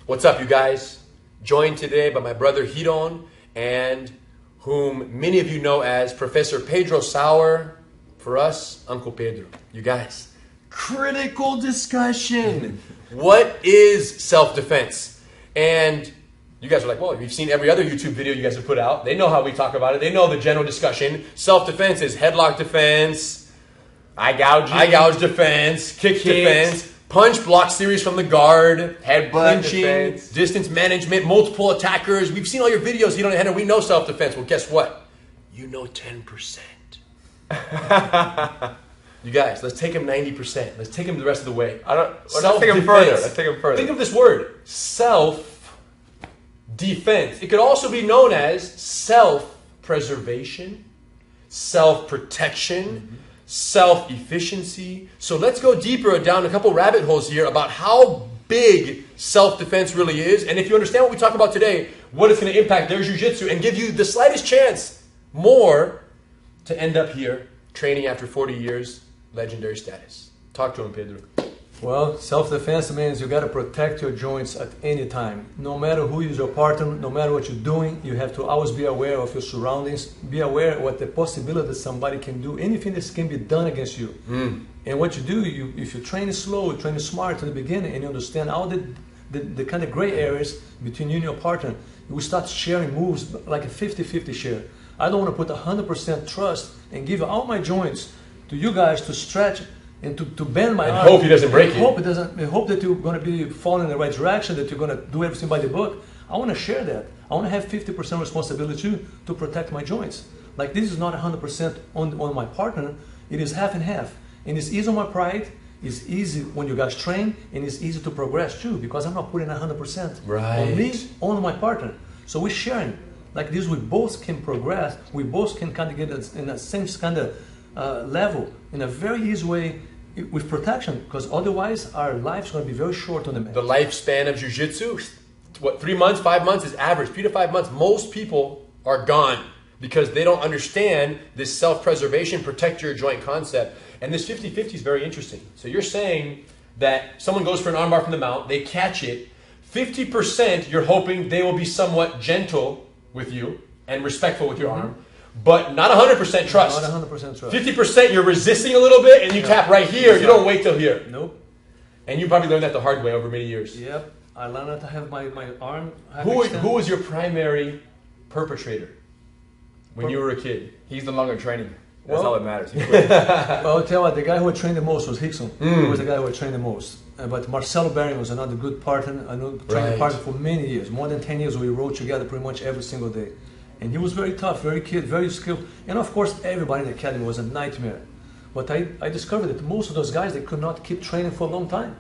What's up, you guys? Joined today by my brother Hiron, and whom many of you know as Professor Pedro Sauer. For us, Uncle Pedro. You guys, critical discussion. What is self-defense? And you guys are like, well, you've seen every other YouTube video you guys have put out. They know how we talk about it. They know the general discussion. Self-defense is headlock defense, eye gouge defense, kick defense, punch block series from the guard, headbutt defense, distance management, multiple attackers. We've seen all your videos. You don't know, we know self-defense. Well, guess what? You know 10%. You guys, let's take him 90%. Let's take him the rest of the way. Let's take him further. Let's take him further. Think of this word, self-defense. It could also be known as self-preservation, self-protection, self-efficiency. So let's go deeper down a couple rabbit holes here about how big self-defense really is. And if you understand what we talk about today, what it's going to impact their jiu-jitsu and give you the slightest chance more to end up here training after 40 years, legendary status. Talk to him, Pedro. Well, self-defense means you got to protect your joints at any time. No matter who is your partner, no matter what you're doing, you have to always be aware of your surroundings. Be aware of what the possibility that somebody can do, anything that can be done against you. And what you do, if you train it slow, you train it smart in the beginning, and you understand all the kind of gray areas between you and your partner, we start sharing moves like a 50-50 share. I don't want to put 100% trust and give all my joints to you guys to stretch and to bend my arm. Hope he doesn't break you. I hope that you're going to be falling in the right direction, that you're going to do everything by the book. I want to share that. I want to have 50% responsibility too to protect my joints. Like, this is not 100% on my partner. It is half and half. And it's easy on my pride. It's easy when you guys train, and it's easy to progress too, because I'm not putting 100% on me, on my partner. So we're sharing. Like this, we both can progress. We both can kind of get in the same kind of level in a very easy way with protection, because otherwise our life's going to be very short on the mat. The lifespan of jiu-jitsu, what, 3 months, 5 months is average. 3 to 5 months. Most people are gone because they don't understand this self-preservation, protect your joint concept. And this 50-50 is very interesting. So you're saying that someone goes for an armbar from the mount, they catch it. 50% you're hoping they will be somewhat gentle with you and respectful with your arm, but not 100% trust. Not 100% trust. 50% you're resisting a little bit and you tap right here. You don't wait till here. Nope. And you probably learned that the hard way over many years. Yep. I learned to have my arm. Who was your primary perpetrator when you were a kid? He's no longer training. That's all that matters. Well, I'll tell you what, the guy who trained the most was Rickson. He was the guy who trained the most. But Marcelo Bering was another good partner, another training partner for many years. More than 10 years we rode together pretty much every single day. And he was very tough, very kid, very skilled. And of course, everybody in the academy was a nightmare. But I discovered that most of those guys, they could not keep training for a long time.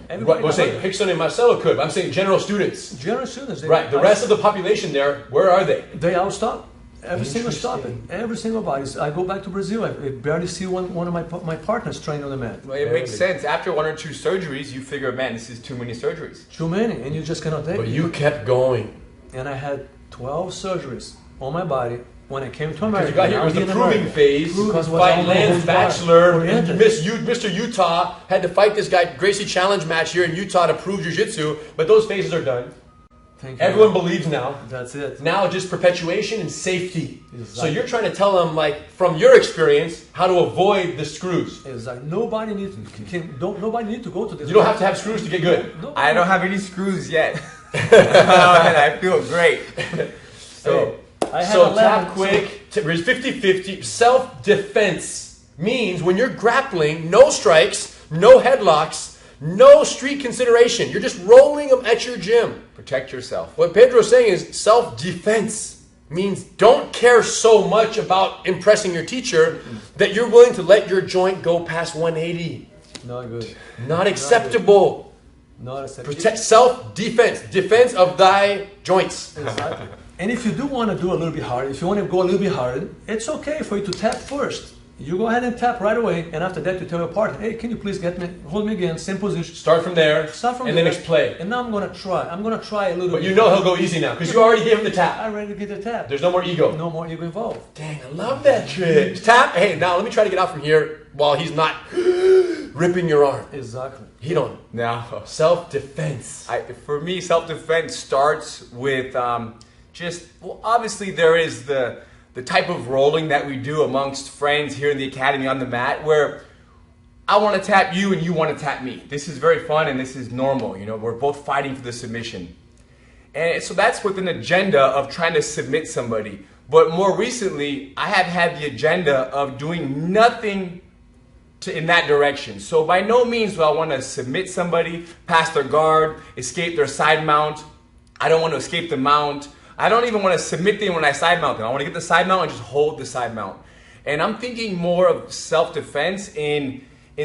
What was saying? Rickson and Marcelo could. I'm saying general students. General students. Right. The rest of the population there, where are they? They all stop. Every single stopping, every single body. I go back to Brazil. I barely see one of my partners train on the mat. Well, it makes sense. After 1 or 2 surgeries, you figure, man, this is too many surgeries. Too many, and you just cannot take it. But you kept going. And I had 12 surgeries on my body when I came to America. You got here, it was the proving phase. Fight Lance Bachelor, Mr. Utah had to fight this guy, Gracie Challenge match here in Utah to prove jiu-jitsu. But those phases are done. Thank you. Everyone believes now. That's it. Now just perpetuation and safety. Exactly. So you're trying to tell them, like, from your experience, how to avoid the screws. Exactly. Nobody needs to go to this. You don't have to have screws to get good. I don't have any screws yet. And I feel great. So tap quick, 50-50. Self-defense means when you're grappling, no strikes, no headlocks, no street consideration. You're just rolling them at your gym. Protect yourself. What Pedro's saying is self-defense means don't care so much about impressing your teacher that you're willing to let your joint go past 180. Not good. Not acceptable. Not acceptable. Protect self-defense. Defense of thy joints. Exactly. And if you do want to do a little bit hard, if you want to go a little bit hard, it's okay for you to tap first. You go ahead and tap right away, and after that you tell your partner, hey, can you please hold me again, same position. Start from there, and then play. And now I'm going to try. I'm going to try a little bit. But you know he'll go easy now, because you already gave him the tap. I already gave the tap. There's no more ego. No more ego involved. Dang, I love that trick. Tap. Hey, now let me try to get out from here while he's not ripping your arm. Exactly. Hidon. No. Self-defense. For me, self-defense starts with obviously there is the type of rolling that we do amongst friends here in the academy on the mat where I want to tap you and you want to tap me. This is very fun and this is normal. You know, we're both fighting for the submission. And so that's with an agenda of trying to submit somebody. But more recently, I have had the agenda of doing nothing in that direction. So by no means do I want to submit somebody, pass their guard, escape their side mount. I don't want to escape the mount. I don't even want to submit them when I side mount them. I want to get the side mount and just hold the side mount. And I'm thinking more of self-defense in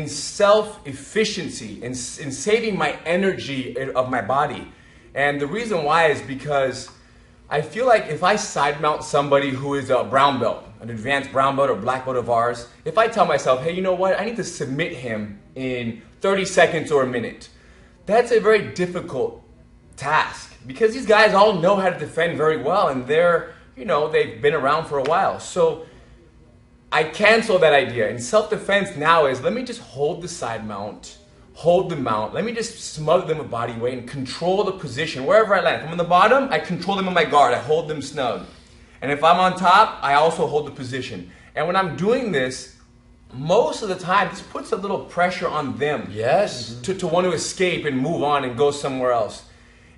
self-efficiency, in saving my energy of my body. And the reason why is because I feel like if I side mount somebody who is a brown belt, an advanced brown belt or black belt of ours, if I tell myself, hey, you know what, I need to submit him in 30 seconds or a minute, that's a very difficult task because these guys all know how to defend very well and they've been around for a while. So I cancel that idea. And self-defense now is, let me just hold the side mount, hold the mount. Let me just smother them with body weight and control the position wherever I land. If I'm on the bottom, I control them in my guard. I hold them snug. And if I'm on top, I also hold the position. And when I'm doing this, most of the time, this puts a little pressure on them. Yes. To want to escape and move on and go somewhere else.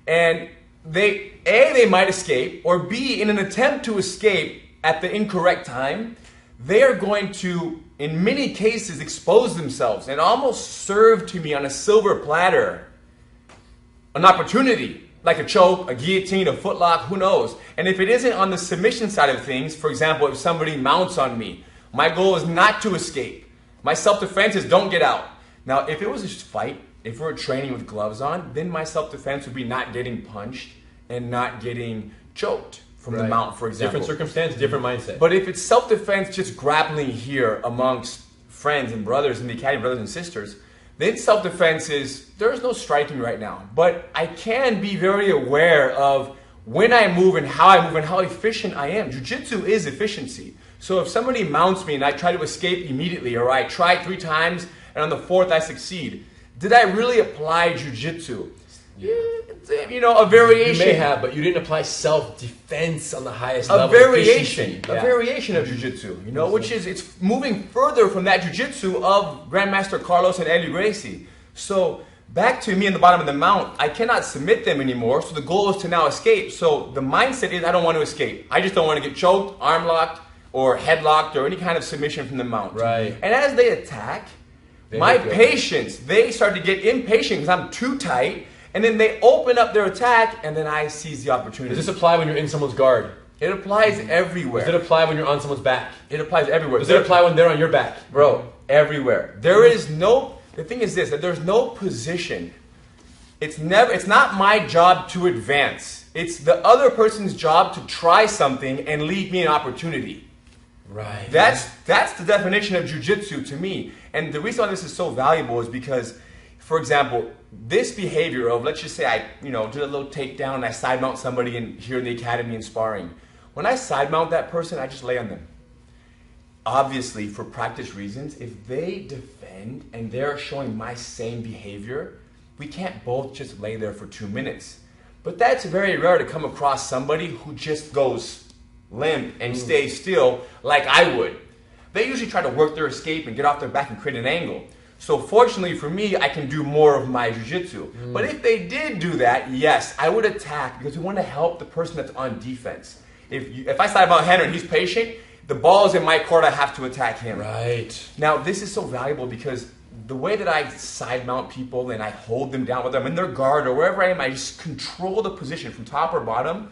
And they might escape, or B, in an attempt to escape at the incorrect time, they are going to, in many cases, expose themselves and almost serve to me on a silver platter an opportunity, like a choke, a guillotine, a footlock, who knows. And if it isn't on the submission side of things, for example, if somebody mounts on me, my goal is not to escape. My self-defense is don't get out. Now, if it was a fight, if we were training with gloves on, then my self-defense would be not getting punched and not getting choked from the mount, for example. Different circumstance, different mindset. But if it's self-defense just grappling here amongst friends and brothers in the academy, brothers and sisters, then self-defense is, there's no striking right now. But I can be very aware of when I move and how efficient I am. Jiu-Jitsu is efficiency. So if somebody mounts me and I try to escape immediately, or I try 3 times and on the 4th I succeed, did I really apply Jiu-Jitsu? Yeah. You know, a variation. You may have, but you didn't apply self-defense on the highest a level. Variation of Jiu-Jitsu, you know, which is, it's moving further from that Jiu-Jitsu of Grandmaster Carlos and Eddie Gracie. So back to me in the bottom of the mount, I cannot submit them anymore, so the goal is to now escape. So the mindset is I don't want to escape. I just don't want to get choked, arm locked, or head locked, or any kind of submission from the mount. Right. And as they attack, my patience, they start to get impatient because I'm too tight. And then they open up their attack, and then I seize the opportunity. Does this apply when you're in someone's guard? It applies everywhere. Does it apply when you're on someo's back? It applies everywhere. Does it apply when they're on your back? Bro, everywhere. There is no, the thing is this, that there's no position. It's not my job to advance. It's the other person's job to try something and leave me an opportunity. Right. That's the definition of Jiu-Jitsu to me. And the reason why this is so valuable is because, for example, this behavior of, let's just say I, did a little takedown and I side mount somebody here in the academy in sparring. When I side mount that person, I just lay on them. Obviously, for practice reasons, if they defend and they're showing my same behavior, we can't both just lay there for 2 minutes. But that's very rare to come across somebody who just goes limp and stays still like I would. They usually try to work their escape and get off their back and create an angle. So fortunately for me, I can do more of my jiu-jitsu. But if they did do that, yes, I would attack because we want to help the person that's on defense. If I side mount Henry and he's patient, the ball is in my court, I have to attack him. Right. Now, this is so valuable because the way that I side mount people and I hold them down, whether I'm in their guard or wherever I am, I just control the position from top or bottom.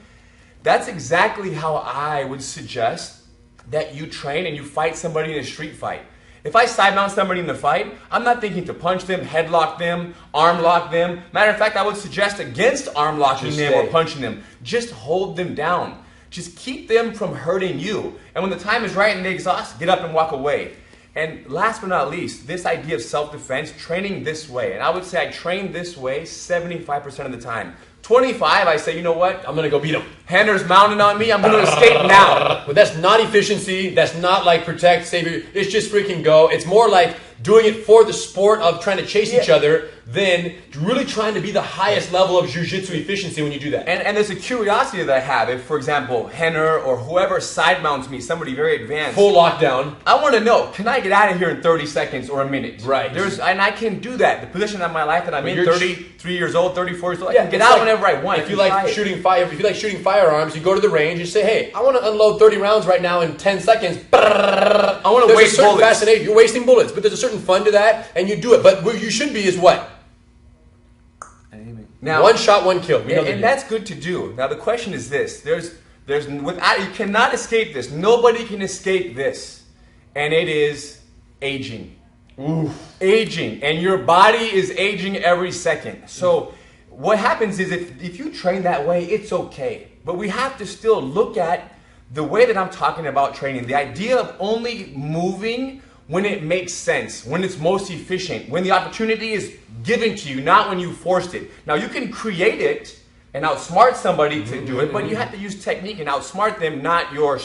That's exactly how I would suggest that you train and you fight somebody in a street fight. If I side mount somebody in the fight, I'm not thinking to punch them, headlock them, arm lock them. Matter of fact, I would suggest against arm locking them or punching them. Just hold them down. Just keep them from hurting you. And when the time is right and they exhaust, get up and walk away. And last but not least, this idea of self-defense, training this way. And I would say I train this way 75% of the time. 25, I say, you know what? I'm going to go beat him. Henner's mounting on me. I'm going to escape now. But that's not efficiency. That's not like protect, save. It's just freaking go. It's more like doing it for the sport of trying to chase each other than really trying to be the highest level of jiu-jitsu efficiency when you do that. And there's a curiosity that I have. If, for example, Henner or whoever side mounts me, somebody very advanced. Full lockdown. I want to know, can I get out of here in 30 seconds or a minute? Right. And I can do that. The position of my life that I'm in, 33 years old, 34 years old, I can get out like, whenever I want. If you like shooting firearms, you go to the range, you say, hey, I want to unload 30 rounds right now in 10 seconds. I want to waste bullets. Fascination. You're wasting bullets, but there's a certain fun to that, and you do it. But where you should be is what? Now, one shot, one kill. And that's good to do. Now the question is this: you cannot escape this. Nobody can escape this, and it is aging. Aging, and your body is aging every second. So what happens is if you train that way, it's okay. But we have to still look at the way that I'm talking about training. The idea of only moving when it makes sense, when it's most efficient, when the opportunity is given to you, not when you forced it. Now you can create it and outsmart somebody to do it, but you have to use technique and outsmart them, not your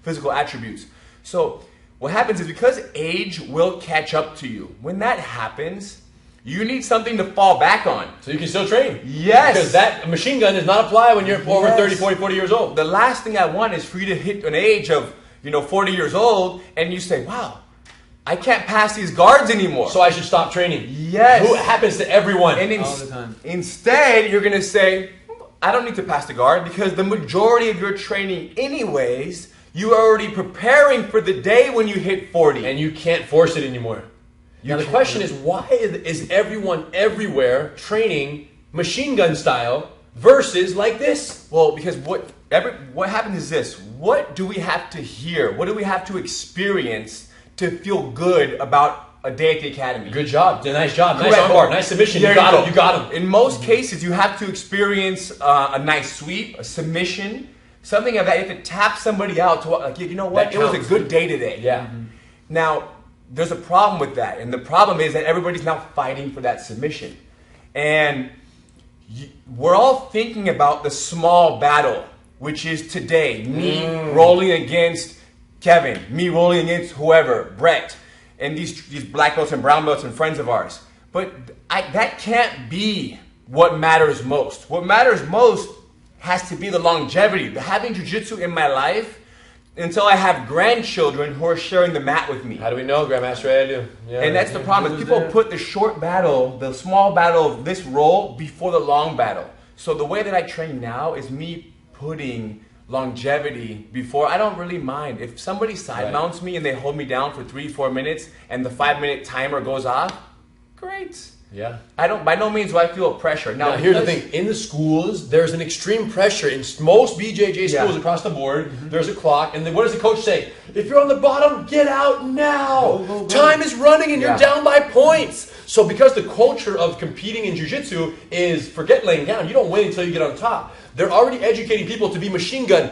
physical attributes. So what happens is because age will catch up to you. When that happens, you need something to fall back on. So you can still train. Yes. Because that machine gun does not apply when you're over 30, 40 years old. The last thing I want is for you to hit an age of 40 years old and you say, wow, I can't pass these guards anymore. So I should stop training. Yes. Who happens to everyone. And all the time. Instead, you're going to say, I don't need to pass the guard because the majority of your training anyways, you are already preparing for the day when you hit 40. And you can't force it anymore. Now the question is, why is everyone everywhere training machine gun style versus like this? Well, because what happens is this. What do we have to hear? What do we have to experience to feel good about a day at the academy? Good job. Nice job. Nice Correct. armbar. Nice submission. You got him. You got him. In most cases, you have to experience a nice sweep, a submission, something of that. You have to tap somebody out to like, you know what? It was a good day today. Yeah. Mm-hmm. Now, there's a problem with that. And the problem is that everybody's now fighting for that submission. And we're all thinking about the small battle, which is today. Me rolling against Kevin, me rolling against whoever, Brett, and these black belts and brown belts and friends of ours. But that can't be what matters most. What matters most has to be the longevity. Having jiu-jitsu in my life until I have grandchildren who are sharing the mat with me. How do we know, Grandmaster? I do. Yeah, and that's the problem. Is people put the short battle, the small battle of this roll before the long battle. So the way that I train now is me putting longevity before. I don't really mind. If somebody side mounts me and they hold me down for 3-4 minutes and the 5-minute timer goes off, great. Yeah. By no means do I feel pressure. Now here's the thing. In the schools, there's an extreme pressure. In most BJJ schools across the board, there's a clock. And then what does the coach say? If you're on the bottom, get out now. Go. Time is running and you're down by points. So because the culture of competing in jiu-jitsu is forget laying down. You don't win until you get on top. They're already educating people to be machine gun,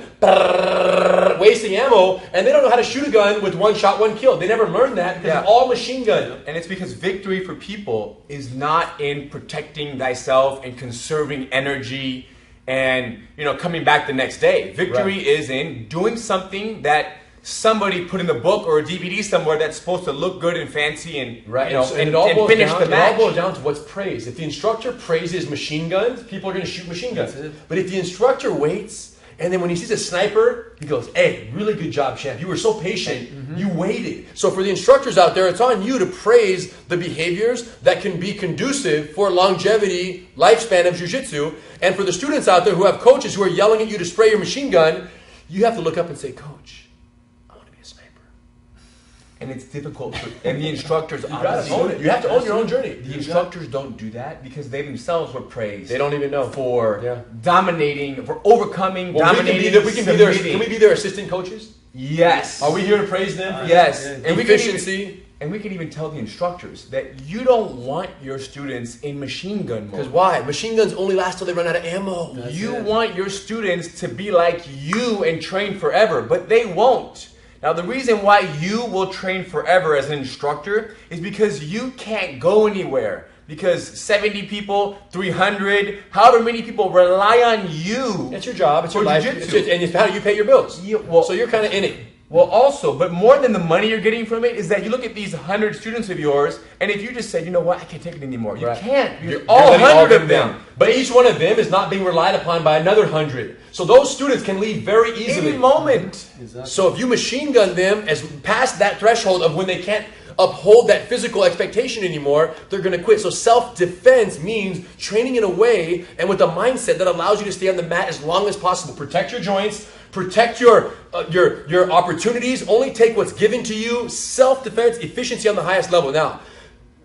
wasting ammo, and they don't know how to shoot a gun with one shot, one kill. They never learned that because it's all machine gun. And it's because victory for people is not in protecting thyself and conserving energy and coming back the next day. Victory is in doing something that somebody put in the book or a DVD somewhere that's supposed to look good and fancy and and finish the match. It all boils down to what's praised. If the instructor praises machine guns, people are going to shoot machine guns. But if the instructor waits, and then when he sees a sniper, he goes, hey, really good job, champ. You were so patient. You waited. So for the instructors out there, it's on you to praise the behaviors that can be conducive for longevity, lifespan of jiu-jitsu. And for the students out there who have coaches who are yelling at you to spray your machine gun, you have to look up and say, Coach, and it's difficult and the instructors you gotta own it. You have to own your own journey. The instructors don't do that because they themselves were praised. They don't even know for dominating, for overcoming, dominating. Can we be their assistant coaches? Yes. Are we here to praise them? Yes. And efficiency. And we can even tell the instructors that you don't want your students in machine gun mode. Because why? Machine guns only last till they run out of ammo. You want your students to be like you and train forever, but they won't. Now, the reason why you will train forever as an instructor is because you can't go anywhere. Because 70 people, 300, however many people rely on you. It's your job, it's your life, and it's how you pay your bills. Yeah, well, so you're kind of in it. Well, also, but more than the money you're getting from it is that you look at these 100 students of yours, and if you just say, you know what, I can't take it anymore. You can't. You're all 100 of them. But each one of them is not being relied upon by another 100. So those students can leave very easily. Any moment. Exactly. So if you machine gun them as past that threshold of when they can't uphold that physical expectation anymore, they're going to quit. So self-defense means training in a way and with a mindset that allows you to stay on the mat as long as possible. Protect your joints, protect your opportunities, only take what's given to you. Self-defense, efficiency on the highest level. Now,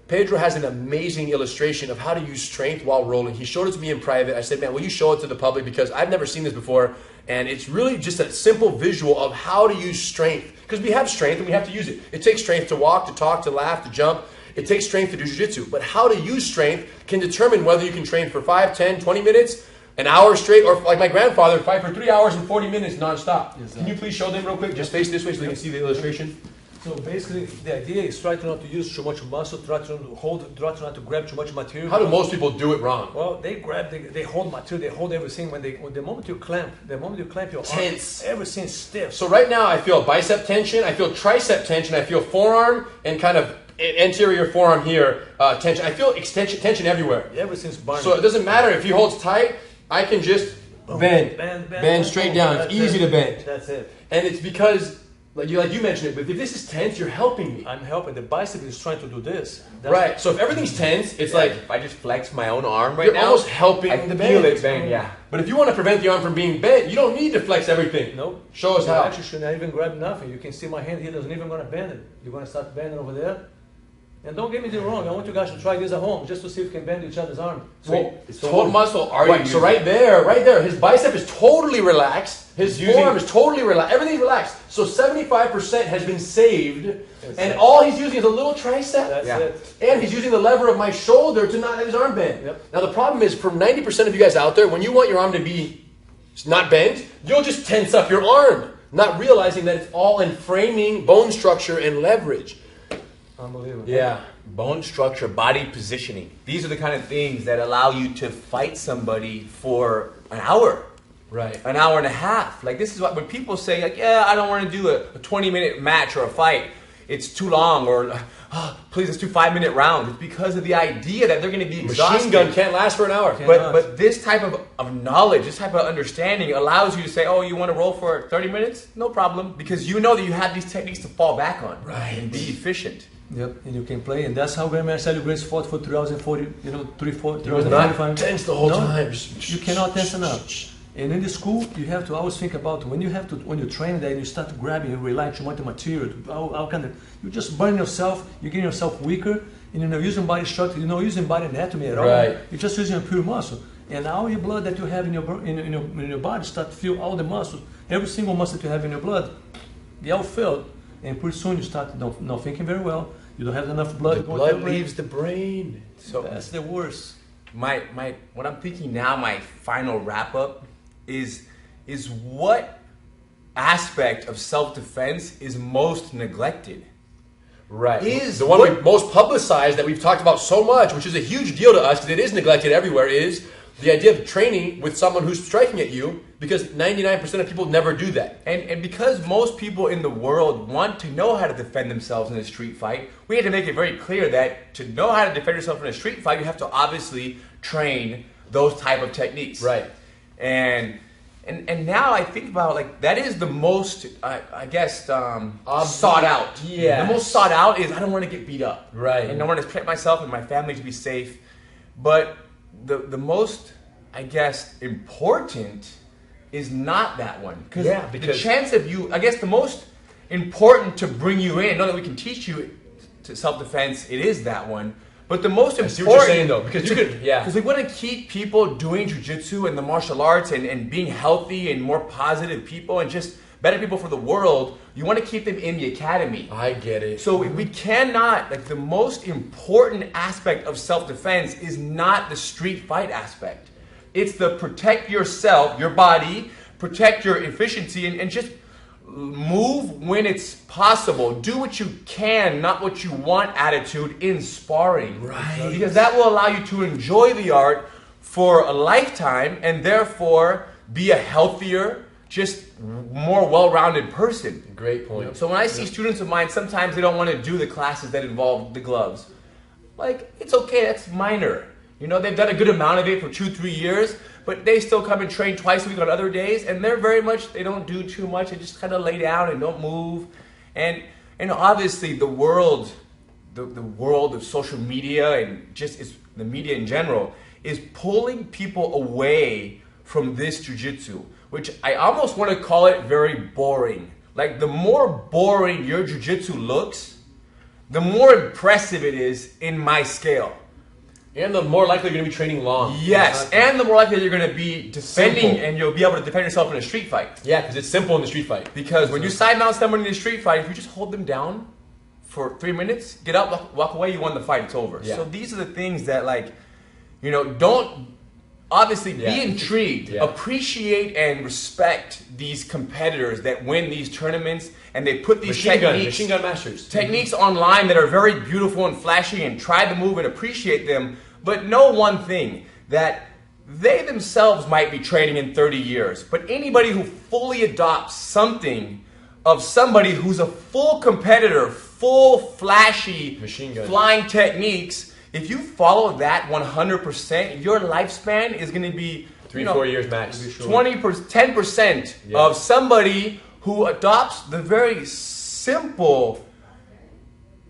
Pedro has an amazing illustration of how to use strength while rolling. He showed it to me in private. I said, man, will you show it to the public? Because I've never seen this before. And it's really just a simple visual of how to use strength. Because we have strength and we have to use it. It takes strength to walk, to talk, to laugh, to jump. It takes strength to do jiu-jitsu. But how to use strength can determine whether you can train for 5, 10, 20 minutes, an hour straight, or like my grandfather, fight for 3 hours and 40 minutes nonstop. Exactly. Can you please show them real quick? Just face this way so they can see the illustration. So basically, the idea is try to not to use too much muscle, try to hold, try to not to grab too much material. How do most people do it wrong? Well, they grab, they hold material, they hold everything. When the moment you clamp your tense, arm, everything's stiff. So right now, I feel bicep tension, I feel tricep tension, I feel forearm and kind of anterior forearm here tension. I feel tension everywhere. Everything's burning. So it doesn't matter if he holds tight. I can just bend straight down. It's easy to bend. That's it. And it's because. Like you mentioned it, but if this is tense, you're helping me. I'm helping. The bicep is trying to do this. Right. So if everything's tense, it's like if I just flex my own arm you're almost helping the bend. Feel it bend, yeah. But if you want to prevent the arm from being bent, you don't need to flex everything. Nope. Show us how. Actually, should not even grab nothing. You can see my hand here doesn't even going to bend it. You're going to start bending over there. And don't get me wrong, I want you guys to try this at home, just to see if you can bend each other's arm. So what muscle are you? So right there, his bicep is totally relaxed. His forearm is totally relaxed. Everything's relaxed. So 75% has been saved, and all he's using is a little tricep. That's it. And he's using the lever of my shoulder to not have his arm bent. Yep. Now the problem is, for 90% of you guys out there, when you want your arm to be not bent, you'll just tense up your arm, not realizing that it's all in framing, bone structure, and leverage. Unbelievable. Yeah. Bone structure, body positioning. These are the kind of things that allow you to fight somebody for an hour. Right. An hour and a half. Like, this is what, when people say, like, yeah, I don't want to do a 20-minute match or a fight. It's too long, or, oh, please, let's do 5-minute rounds. It's because of the idea that they're going to be exhausted. Machine gun can't last for an hour. But this type of knowledge, this type of understanding allows you to say, oh, you want to roll for 30 minutes? No problem. Because you know that you have these techniques to fall back on. Right. And be efficient. Yep, and you can play, and that's how Grandma Marcelo Grace fought for 3 hours and 40, 3 hours and 45. Tense the whole time. You cannot tense enough. And in the school, you have to always think about when you train that, and you start grabbing and relying too much on material. You just burn yourself. You're getting yourself weaker, and you're not using body structure. You're not using body anatomy at all. Right. You're just using a pure muscle, and all your blood that you have in your body start to feel all the muscles. Every single muscle that you have in your blood, they all filled, and pretty soon you start not thinking very well. You don't have enough blood. The blood leaves the brain. So that's the worst. What I'm thinking now, my final wrap up is what aspect of self-defense is most neglected? Right. The one we most publicized that we've talked about so much, which is a huge deal to us because it is neglected everywhere, is the idea of training with someone who's striking at you, because 99% of people never do that. And because most people in the world want to know how to defend themselves in a street fight, we had to make it very clear that to know how to defend yourself in a street fight, you have to obviously train those type of techniques. Right. And now I think about, like, that is the most, I guess, sought out. Yeah. The most sought out is I don't want to get beat up. Right. And I want to protect myself and my family to be safe. But the most, I guess, important is not that one. Because the chance of you, I guess the most important to bring you in, know that we can teach you to self-defense, it is that one. But the most important, I see what you're saying, though, because we want to keep people doing jiu-jitsu and the martial arts and being healthy and more positive people and just better people for the world. You want to keep them in the academy. I get it. So we cannot, like, the most important aspect of self-defense is not the street fight aspect. It's the protect yourself, your body, protect your efficiency, and just move when it's possible, do what you can, not what you want attitude in sparring. Right. Because that will allow you to enjoy the art for a lifetime and therefore be a healthier, just more well-rounded person. Great point. So when I see students of mine, sometimes they don't want to do the classes that involve the gloves. Like, it's okay, that's minor. You know, they've done a good amount of it for 2-3 years, but they still come and train twice a week on other days, and they're very much, they don't do too much, they just kind of lay down and don't move. And obviously the world, the world of social media and just the media in general is pulling people away from this jiu-jitsu, which I almost want to call it very boring. Like, the more boring your jiu-jitsu looks, the more impressive it is in my scale. And the more likely you're going to be training long. Yes, and the more likely you're going to be defending Simple. and you'll be able to defend yourself in a street fight. Yeah, because it's simple in the street fight. Because when you side mount someone in a street fight, if you just hold them down for 3 minutes, get up, walk away, you won the fight, it's over. Yeah. So these are the things that, like, you know, don't, obviously be intrigued, appreciate and respect these competitors that win these tournaments, and they put these machine gun masters. Techniques online that are very beautiful and flashy, and try the move and appreciate them, but know one thing, that they themselves might be training in 30 years, but anybody who fully adopts something of somebody who's a full competitor, full flashy machine gun flying techniques, if you follow that 100%, your lifespan is going to be 3-4 years max. 10% of somebody who adopts the very simple,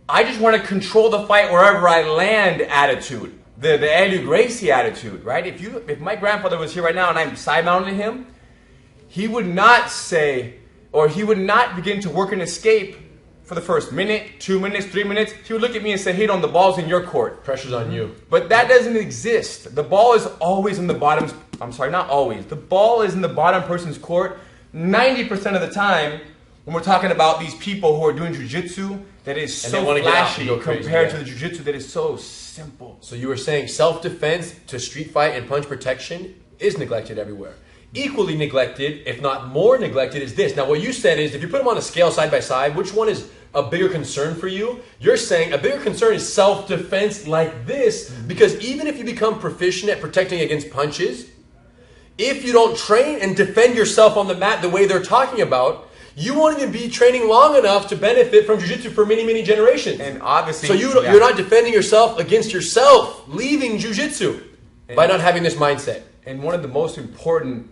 I just want to control the fight wherever I land attitude. The Edu Gracie attitude, right? If my grandfather was here right now and I'm side mounting him, he would not say, or he would not begin to work an escape for the first minute, 2 minutes, 3 minutes. He would look at me and say, hey, the ball's in your court. Pressure's on you. But that doesn't exist. The ball is always in the bottom, I'm sorry, not always. The ball is in the bottom person's court 90% of the time when we're talking about these people who are doing jiu-jitsu that is so flashy compared to the jiu-jitsu that is so simple. So you were saying self-defense to street fight and punch protection is neglected everywhere. Equally neglected, if not more neglected, is this. Now what you said is, if you put them on a scale side by side, which one is a bigger concern for you? You're saying a bigger concern is self-defense like this, because even if you become proficient at protecting against punches, if you don't train and defend yourself on the mat the way they're talking about, you won't even be training long enough to benefit from jiu-jitsu for many, many generations. And obviously, so you're not defending yourself against yourself, leaving jiu-jitsu by not having this mindset. And one of the most important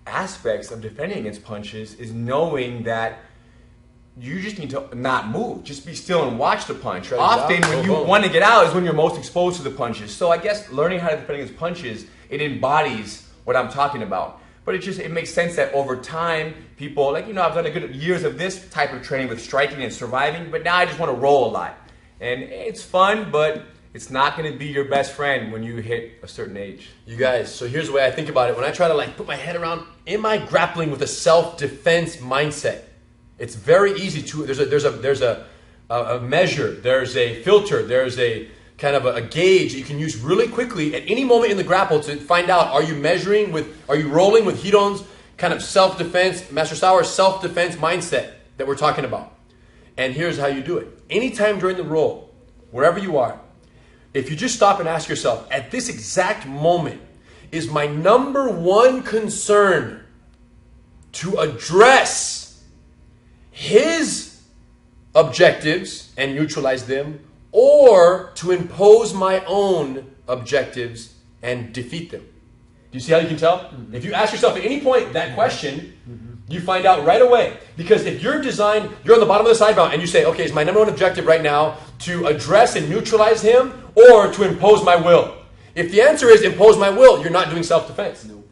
aspects of defending against punches is knowing that you just need to not move. Just be still and watch the punch. Often when you want to get out is when you're most exposed to the punches. So I guess learning how to defend against punches, it embodies what I'm talking about. But it makes sense that over time, people, like, I've done a good years of this type of training with striking and surviving, but now I just want to roll a lot. And it's fun, but it's not going to be your best friend when you hit a certain age. You guys, so here's the way I think about it. When I try to put my head around, am I grappling with a self-defense mindset? It's very easy to, there's a measure, there's a filter, there's a kind of a gauge that you can use really quickly at any moment in the grapple to find out, are you rolling with Hidon's kind of self-defense, Master Sauer's self-defense mindset that we're talking about. And here's how you do it. Anytime during the roll, wherever you are, if you just stop and ask yourself, at this exact moment, is my number one concern to address his objectives and neutralize them, or to impose my own objectives and defeat them? Do you see how you can tell? Mm-hmm. If you ask yourself at any point that question, you find out right away. Because if you're on the bottom of the side mount and you say, okay, is my number one objective right now to address and neutralize him or to impose my will? If the answer is impose my will, you're not doing self-defense. No.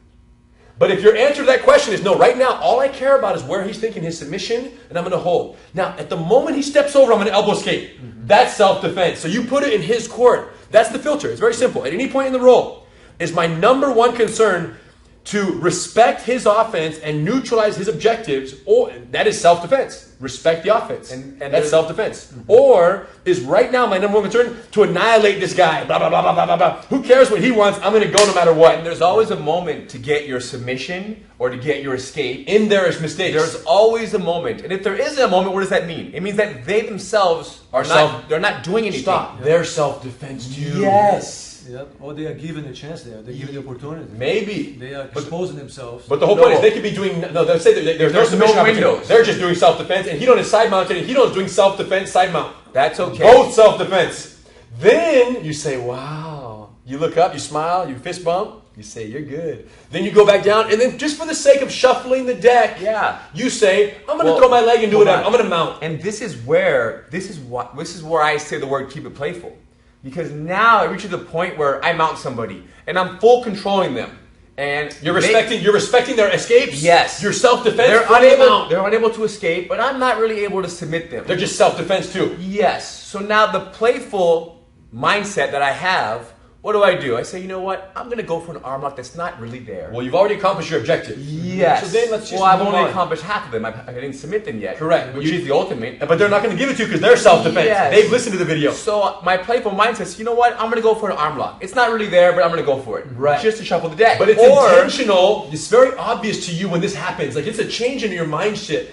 But if your answer to that question is no, right now all I care about is where he's thinking his submission, and I'm going to hold. Now, at the moment he steps over, I'm going to elbow escape. Mm-hmm. That's self-defense. So you put it in his court. That's the filter. It's very simple. At any point in the roll, is my number one concern to respect his offense and neutralize his objectives, or that is self-defense. Respect the offense. And that's self-defense. Or is right now my number one concern to annihilate this guy. Blah, blah, blah, blah, blah, blah, blah. Who cares what he wants? I'm going to go no matter what. And there's always a moment to get your submission or to get your escape. In there is mistakes. There's always a moment. And if there isn't a moment, what does that mean? It means that they themselves are they're not doing anything. Stop. They're self-defense too. Yes. Yep. Or they are given a chance there. They're given the opportunity. Maybe. They are exposing themselves. But the whole point is they could be doing, no, they'll say that there's no submission opportunity. They're just doing self-defense, and Hidon is side-mounted, and Hidon is doing self-defense, side-mount. That's okay. Both self-defense. Then you say, wow. You look up, you smile, you fist bump, you say, you're good. Then you go back down, and then just for the sake of shuffling the deck, you say, I'm going to throw my leg and do whatever. I'm going to mount. And this is where I say the word keep it playful. Because now it reaches the point where I mount somebody and I'm full controlling them. And you're respecting their escapes? Yes. Your self-defense? They're unable to escape, but I'm not really able to submit them. They're just self-defense too? Yes. So now the playful mindset that I have, what do? I say, you know what? I'm going to go for an arm lock that's not really there. Well, you've already accomplished your objective. Yes. So then let's just I've only accomplished half of them. I didn't submit them yet. Correct. Which is the ultimate. But they're not going to give it to you because they're self-defense. Yes. They've listened to the video. So my playful mind says, you know what? I'm going to go for an arm lock. It's not really there, but I'm going to go for it. Right. Just to shuffle the deck. But it's intentional. It's very obvious to you when this happens. Like it's a change in your mindset.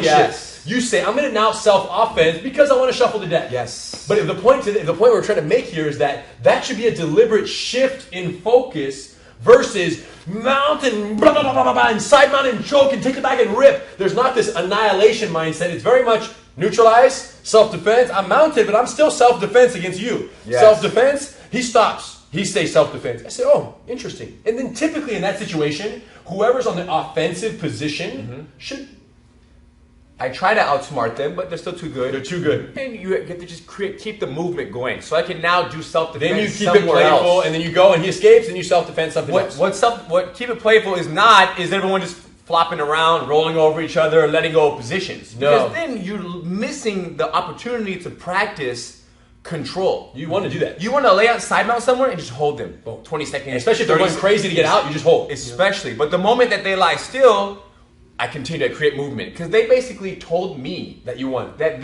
Yes. You say, I'm going to now self-offense because I want to shuffle the deck. Yes. But the point we're trying to make here is that should be a deliberate shift in focus versus mount and blah, blah, blah, blah, blah, and side mount and choke and take it back and rip. There's not this annihilation mindset. It's very much neutralize, self-defense. I'm mounted, but I'm still self-defense against you. Yes. Self-defense, he stops. He stays self-defense. I say, oh, interesting. And then typically in that situation, whoever's on the offensive position should... I try to outsmart them, but they're still too good. They're too good. And you get to just keep the movement going. So I can now do self-defense. Then you keep it playful, and then you go and he escapes, and you self-defense something else. What keep it playful is not is everyone just flopping around, rolling over each other, letting go of positions. No. Because then you're missing the opportunity to practice control. You want to do that. You want to lay out side mount somewhere and just hold them. 20 seconds. Especially if they're going crazy to get out, you just hold. Especially. But the moment that they lie still, I continue to create movement because they basically told me that you won. That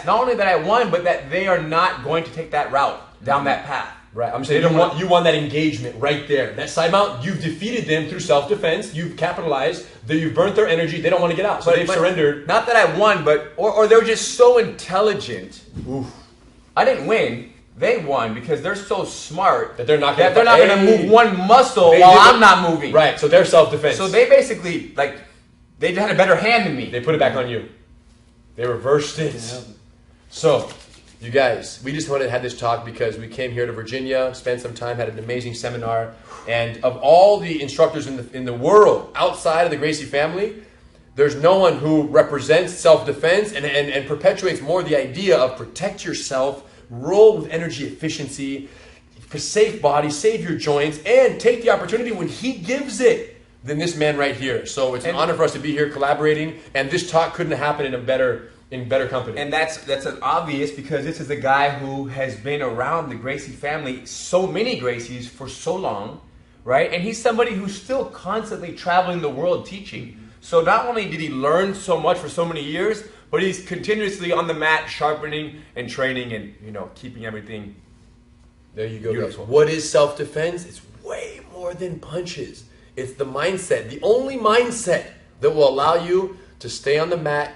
not only that I won, but that they are not going to take that route down that path. Right. I'm saying you won that engagement right there. That side mount, you've defeated them through self-defense. You've capitalized. You've burnt their energy. They don't want to get out, so they've surrendered. Not that I won, but or they're just so intelligent. Oof. I didn't win. They won because they're so smart that they're not going to move one muscle while I'm not moving. Right. So they're self-defense. So they basically they had a better hand than me. They put it back on you. They reversed it. Yeah. So, you guys, we just wanted to have this talk because we came here to Virginia, spent some time, had an amazing seminar, and of all the instructors in the world outside of the Gracie family, there's no one who represents self-defense and perpetuates more the idea of protect yourself, roll with energy efficiency, save body, save your joints, and take the opportunity when he gives it than this man right here. So it's an honor for us to be here collaborating, and this talk couldn't have happened in better company. And that's an obvious because this is a guy who has been around the Gracie family, so many Gracies for so long, right? And he's somebody who's still constantly traveling the world teaching. So not only did he learn so much for so many years, but he's continuously on the mat sharpening and training and keeping everything. There you go, beautiful. Guys. What is self-defense? It's way more than punches. It's the mindset, the only mindset that will allow you to stay on the mat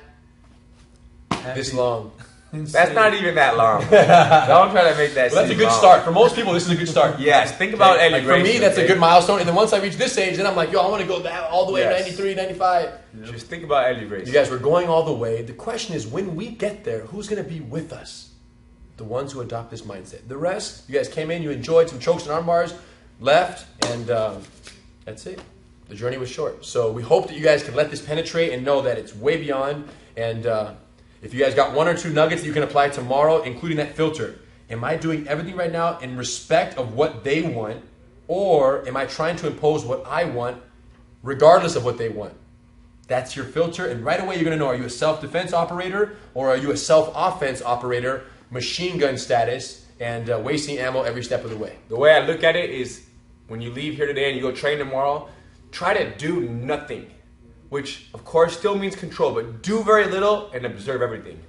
this long. That's not even that long. Don't try to make that. Well, that's a good start. For most people, this is a good start. Yes, think about Eddie For me, that's a good milestone. And then once I reach this age, then I'm like, yo, I want to go all the way to 93, 95. Yep. Just think about Eddie Gracie. You guys, we're going all the way. The question is, when we get there, who's going to be with us? The ones who adopt this mindset. The rest, you guys came in, you enjoyed some chokes and arm bars, left, and that's it. The journey was short. So we hope that you guys can let this penetrate and know that it's way beyond. And if you guys got one or two nuggets that you can apply tomorrow, including that filter. Am I doing everything right now in respect of what they want? Or am I trying to impose what I want regardless of what they want? That's your filter. And right away you're going to know, are you a self-defense operator or are you a self-offense operator, machine gun status, and wasting ammo every step of the way? The way I look at it is when you leave here today and you go train tomorrow, try to do nothing, which of course still means control, but do very little and observe everything.